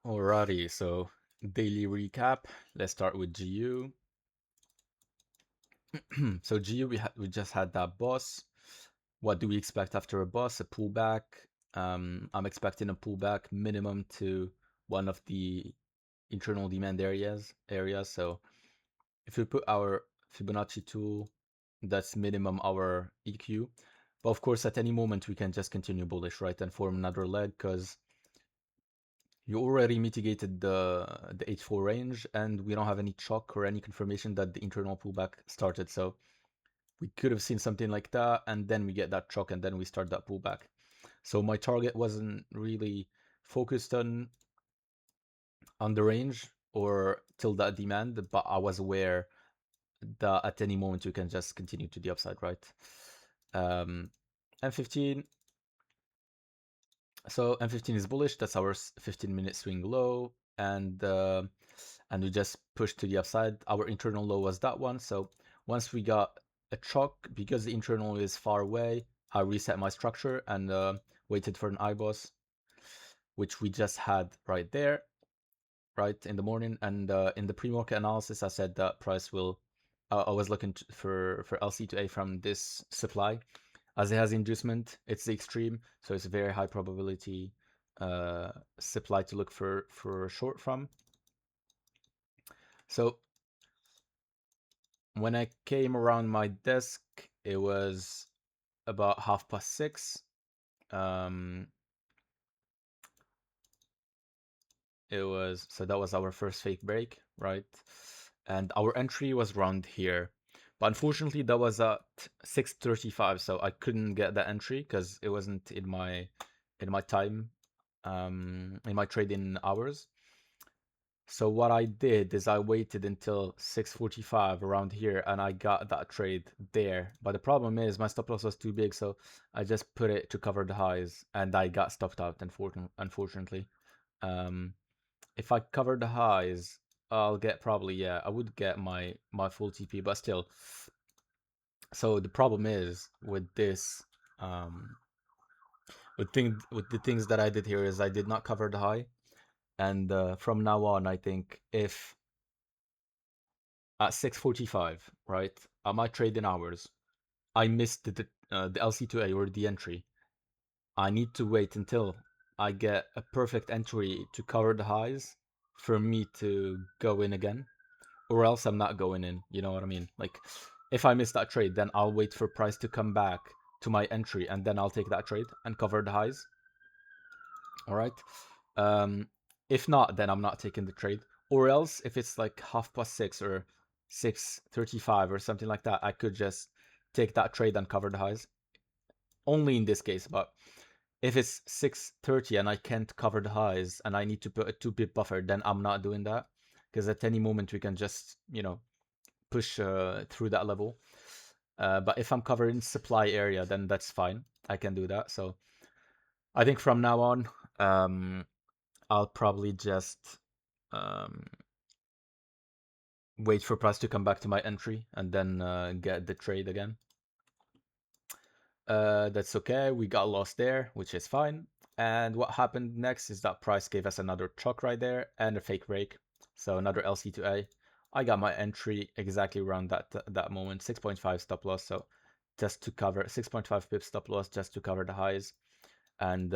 Alrighty, so daily recap. Let's start with GU. So GU, we just had that boss. What do we expect after a boss? A pullback. I'm expecting a pullback minimum to one of the internal demand areas. So if we put our Fibonacci tool, that's minimum our EQ. But of course, at any moment we can just continue bullish, right, and form another leg because you already mitigated the H4 range, and we don't have any chalk or any confirmation that the internal pullback started. So we could have seen something like that, and then we get that chalk, and then we start that pullback. So my target wasn't really focused on the range or till that demand, but I was aware that at any moment you can just continue to the upside, right? M15. So M15 is bullish. That's our 15-minute swing low, and we just pushed to the upside. Our internal low was that one. So once we got a chalk, because the internal is far away, I reset my structure and waited for an IBOS, which we just had right there, right in the morning. And in the pre-market analysis, I said that price will. I was looking for LC to A from this supply, as it has inducement. It's the extreme, so it's a very high probability supply to look for short from. So when I came around my desk, it was about 6:30. So that was our first fake break, right? And our entry was around here. But unfortunately, that was at 6:35, so I couldn't get that entry because it wasn't in my time, in my trading hours. So what I did is I waited until 6:45 around here, and I got that trade there. But the problem is my stop loss was too big, so I just put it to cover the highs, and I got stopped out, unfortunately. If I cover the highs, I'll get probably, yeah, I would get my full TP, but still. So the problem is with this, with the things that I did here is I did not cover the high, and from now on, I think if at 6:45, right, at my trading hours, I missed the LC2A or the entry, I need to wait until I get a perfect entry to cover the highs for me to go in again, or else I'm not going in. You know what I mean? Like, if I miss that trade, then I'll wait for price to come back to my entry, and then I'll take that trade and cover the highs. All right. Um, if not, then I'm not taking the trade. Or else, if it's like 6:30 or 6:35 or something like that, I could just take that trade and cover the highs. Only in this case, but if it's 6:30 and I can't cover the highs and I need to put a 2 pip buffer, then I'm not doing that, because at any moment we can just, push through that level. But if I'm covering supply area, then that's fine. I can do that. So I think from now on, I'll probably just um, wait for price to come back to my entry and then get the trade again. That's okay. We got lost there, which is fine. And what happened next is that price gave us another chalk right there and a fake break. So another LC to A. I got my entry exactly around that moment, 6.5 stop loss. So just to cover 6.5 pips stop loss, just to cover the highs. And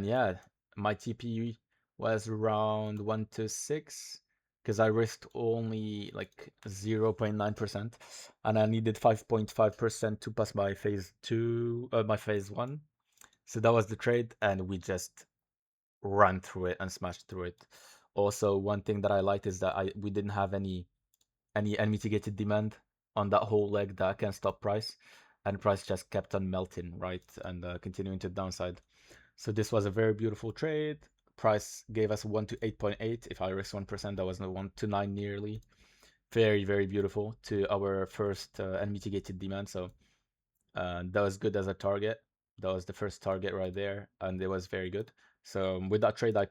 yeah, my TP was around 1 to 6 because I risked only like 0.9%, and I needed 5.5% to pass my phase 2, my phase 1. So that was the trade, and we just ran through it and smashed through it. Also, one thing that I liked is that we didn't have any unmitigated demand on that whole leg that can stop price, and price just kept on melting, right, and continuing to the downside. So this was a very beautiful trade. Price gave us 1 to 8.8. If I risk 1%, that was 1 to 9 nearly. Very, very beautiful to our first unmitigated demand. So that was good as a target. That was the first target right there, and it was very good. So with that trade, I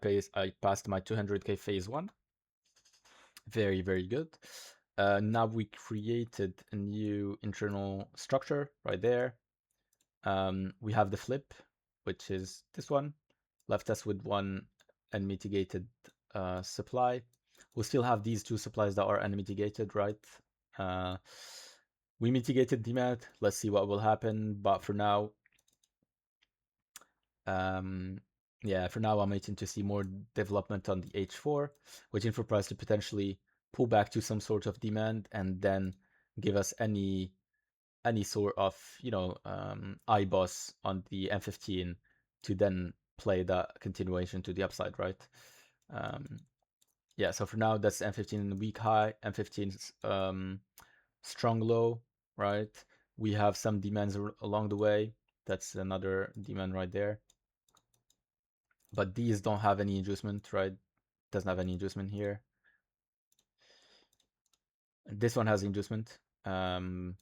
passed my 200k phase 1. Very, very good. Now we created a new internal structure right there. We have the flip, which is this one, left us with one unmitigated supply. We still have these two supplies that are unmitigated, right? We mitigated demand. Let's see what will happen. But for now, yeah, for now I'm waiting to see more development on the H4, waiting for price to potentially pull back to some sort of demand and then give us any sort of, you know, IBOS on the M15 to then play that continuation to the upside, right? Yeah, so for now that's M15 weak high, M15 strong low, right? We have some demands along the way. That's another demand right there. But these don't have any inducement, right? Doesn't have any inducement here. This one has inducement. Right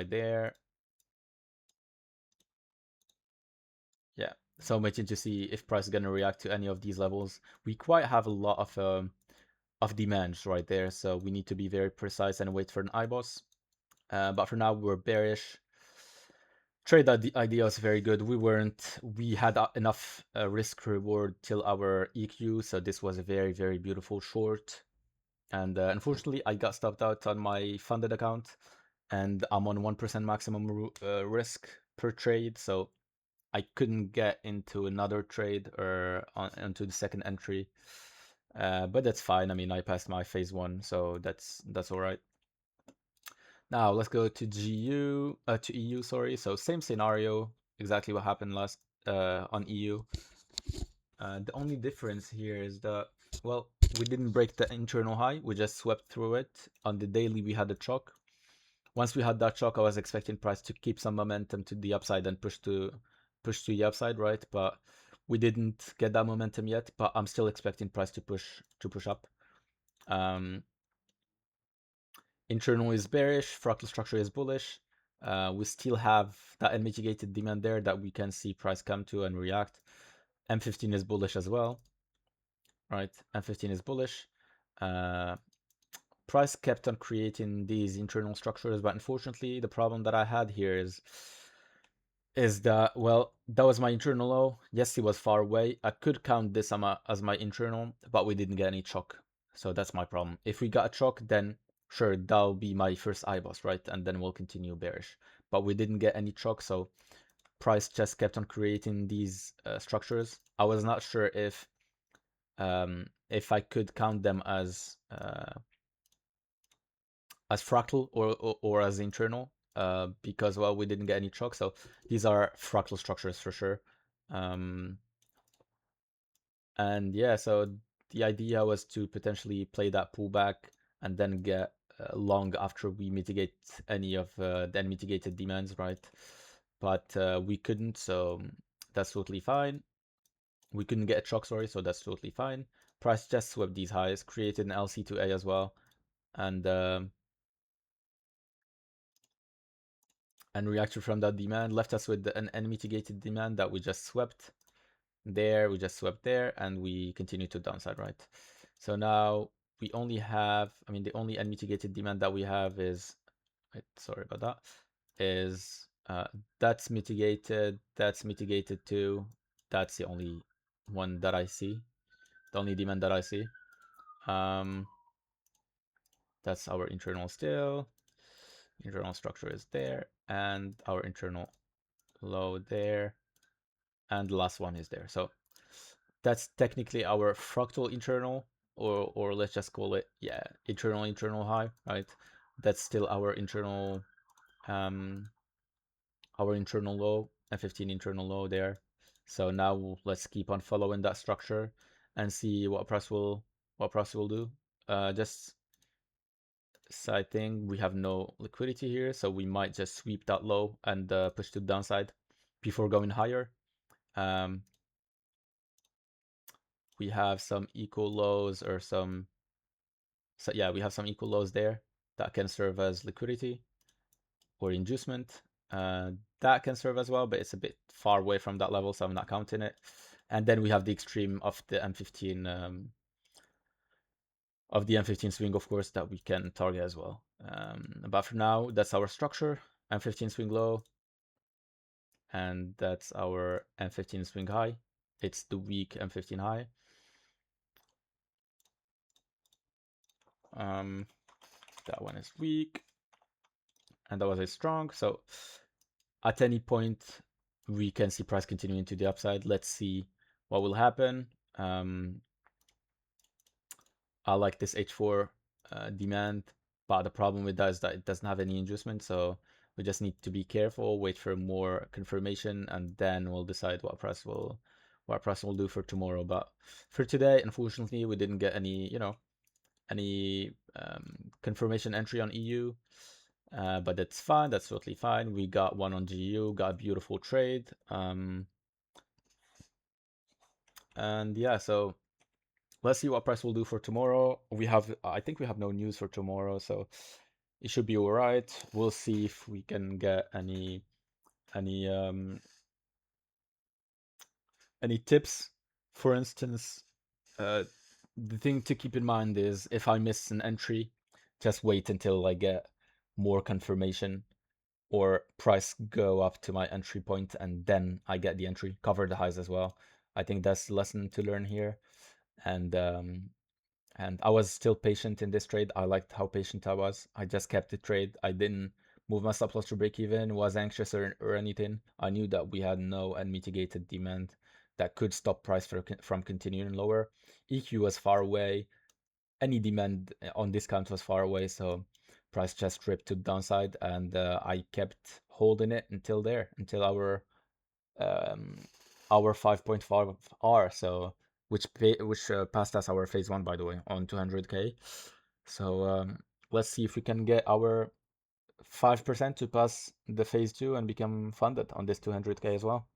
there. Yeah. So I'm waiting to see if price is gonna react to any of these levels. We quite have a lot of demands right there, so we need to be very precise and wait for an IBOS. But for now we're bearish. Trade idea is very good. We had enough risk reward till our EQ, so this was a very, very beautiful short. And unfortunately, I got stopped out on my funded account, and I'm on 1% maximum risk per trade, so I couldn't get into another trade or onto the second entry. But that's fine. I mean, I passed my phase one, so that's all right. Now let's go to to EU, sorry. So same scenario, exactly what happened last on EU. The only difference here is that, well, we didn't break the internal high, we just swept through it. On the daily, we had a choke. Once we had that choke, I was expecting price to keep some momentum to the upside and push to the upside, right? But we didn't get that momentum yet, but I'm still expecting price to push up. Internal is bearish, fractal structure is bullish. We still have that unmitigated demand there that we can see price come to and react. M15 is bullish as well, right? M15 is bullish. Price kept on creating these internal structures, but unfortunately, the problem that I had here is that, well, that was my internal low. Yes, it was far away. I could count this as my internal, but we didn't get any choke. So that's my problem. If we got a choke, then sure, that'll be my first IBOS, right? And then we'll continue bearish. But we didn't get any choke, so price just kept on creating these structures. I was not sure if I could count them as fractal or as internal, because, well, we didn't get any choke, so these are fractal structures for sure. And yeah, so the idea was to potentially play that pullback and then get long after we mitigate any of the unmitigated demands, right? But we couldn't, so that's totally fine. We couldn't get a choke, sorry, so that's totally fine. Price just swept these highs, created an LC2A as well, and reacted from that demand, left us with an unmitigated demand that we just swept there, and we continue to downside, right? So now we only have, I mean, the only unmitigated demand that we have is, sorry about that, is that's mitigated too. That's the only one that I see, the only demand that I see. That's our internal still. Internal structure is there, and our internal low there, and the last one is there. So that's technically our fractal internal, or let's just call it, yeah, internal high, right? That's still our internal low, M15 internal low there. So now let's keep on following that structure and see what price will do. Just side thing, we have no liquidity here, so we might just sweep that low and push to the downside before going higher. We have some equal lows or some, so yeah, we have some equal lows there that can serve as liquidity or inducement. That can serve as well, but it's a bit far away from that level, so I'm not counting it. And then we have the extreme of the M15 swing, of course, that we can target as well. But for now, that's our structure: M15 swing low, and that's our M15 swing high. It's the weak M15 high. That one is weak, and that was a strong. So at any point, we can see price continuing to the upside. Let's see what will happen. I like this H4 demand, but the problem with that is that it doesn't have any inducement, so we just need to be careful, wait for more confirmation, and then we'll decide what price will do for tomorrow. But for today, unfortunately, we didn't get any, any confirmation entry on EU. But that's fine. That's totally fine. We got one on GU, got a beautiful trade. And yeah, so let's see what price will do for tomorrow. I think we have no news for tomorrow, so it should be all right. We'll see if we can get any tips. For instance, the thing to keep in mind is if I miss an entry, just wait until I get more confirmation or price go up to my entry point and then I get the entry, cover the highs as well. I think that's the lesson to learn here. And I was still patient in this trade. I liked how patient I was. I just kept the trade. I didn't move my stop loss to break even, was anxious or anything. I knew that we had no unmitigated demand that could stop price from continuing lower. EQ was far away. Any demand on discount was far away, so price just tripped to the downside, and I kept holding it until our 5.5 R, so which passed us our phase 1, by the way, on 200k. So let's see if we can get our 5% to pass the phase 2 and become funded on this 200k as well.